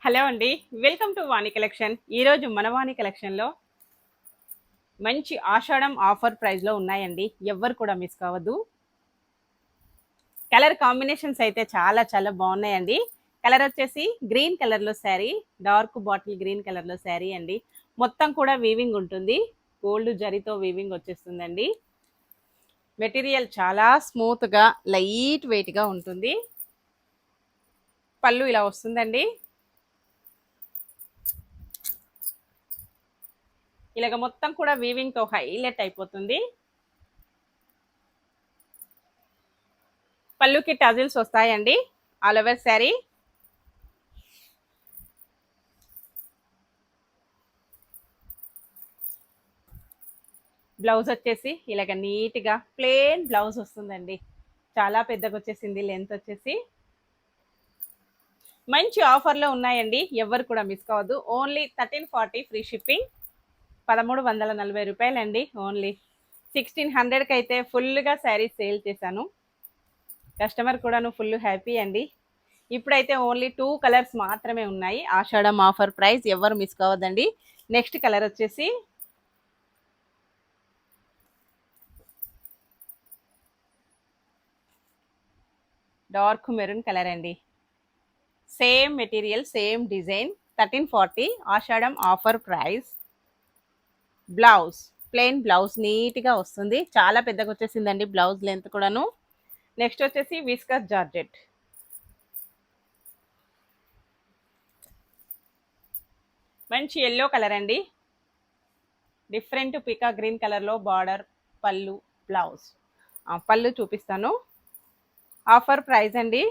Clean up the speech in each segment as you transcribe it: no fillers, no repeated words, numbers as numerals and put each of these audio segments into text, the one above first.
Hello అండి. Welcome to Vani collection. ఈరోజు మన వాణి కలెక్షన్‌లో మంచి ఆషాఢం ఆఫర్ ప్రైస్‌లో ఉన్నాయండి. ఎవ్వరు కూడా మిస్ కావద్దు. కలర్ కాంబినేషన్స్ అయితే చాలా చాలా బాగున్నాయండి. కలర్ వచ్చేసి గ్రీన్ కలర్‌లో శారీ, డార్క్ బాటిల్ గ్రీన్ కలర్‌లో శారీ అండి. మొత్తం కూడా వీవింగ్ ఉంటుంది. గోల్డ్ జరీతో వీవింగ్ వచ్చేస్తుందండి. మెటీరియల్ చాలా స్మూత్‌గా, లైట్ వెయిట్‌గా ఉంటుంది. పళ్ళు ఇలా వస్తుందండి. ఇలాగ మొత్తం కూడా వీవింగ్‌తో హైలైట్ అయిపోతుంది. పళ్ళుకి టజిల్స్ వస్తాయండి. All over sari. బ్లౌజ్ వచ్చేసి ఇలాగ నీట్గా ప్లేన్ బ్లౌజ్ వస్తుందండి. చాలా పెద్దగా వచ్చేసింది లెంత్ వచ్చేసి. మంచి ఆఫర్లో ఉన్నాయండి. ఎవరు కూడా మిస్ కావద్దు. Only 1340 free shipping. 1340 రూపాయలండి. ఓన్లీ 1600కి అయితే ఫుల్గా శారీస్ సేల్ చేశాను. కస్టమర్ కూడాను ఫుల్ హ్యాపీ అండి. ఇప్పుడైతే ఓన్లీ 2 కలర్స్ మాత్రమే ఉన్నాయి. ఆషాఢం ఆఫర్ ప్రైస్ ఎవరు మిస్ కావద్దండి. నెక్స్ట్ కలర్ వచ్చేసి డార్క్ మెరూన్ కలర్ అండి. Same material, same design. 1340 Ashadham offer price. Blouse plain blouse నీట్గా వస్తుంది. చాలా పెద్దగా వచ్చేసిందండి బ్లౌజ్ లెంత్ కూడాను. నెక్స్ట్ వచ్చేసి విస్కస్ జార్జెట్. మంచి ఎల్లో కలర్ అండి. డిఫరెంట్ పికా గ్రీన్ కలర్లో బార్డర్, పళ్ళు, బ్లౌజ్. పళ్ళు చూపిస్తాను. ఆఫర్ ప్రైస్ అండి.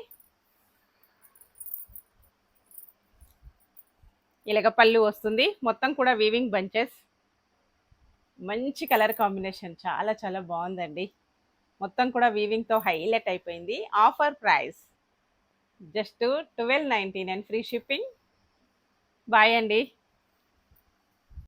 ఇలాగ పళ్ళు వస్తుంది. మొత్తం కూడా వీవింగ్ బంచెస్. మంచి కలర్ కాంబినేషన్, చాలా చాలా బాగుందండి. మొత్తం కూడా వీవింగ్తో హైలైట్ అయిపోయింది. Offer price just 1299 free shipping. Buy అండి.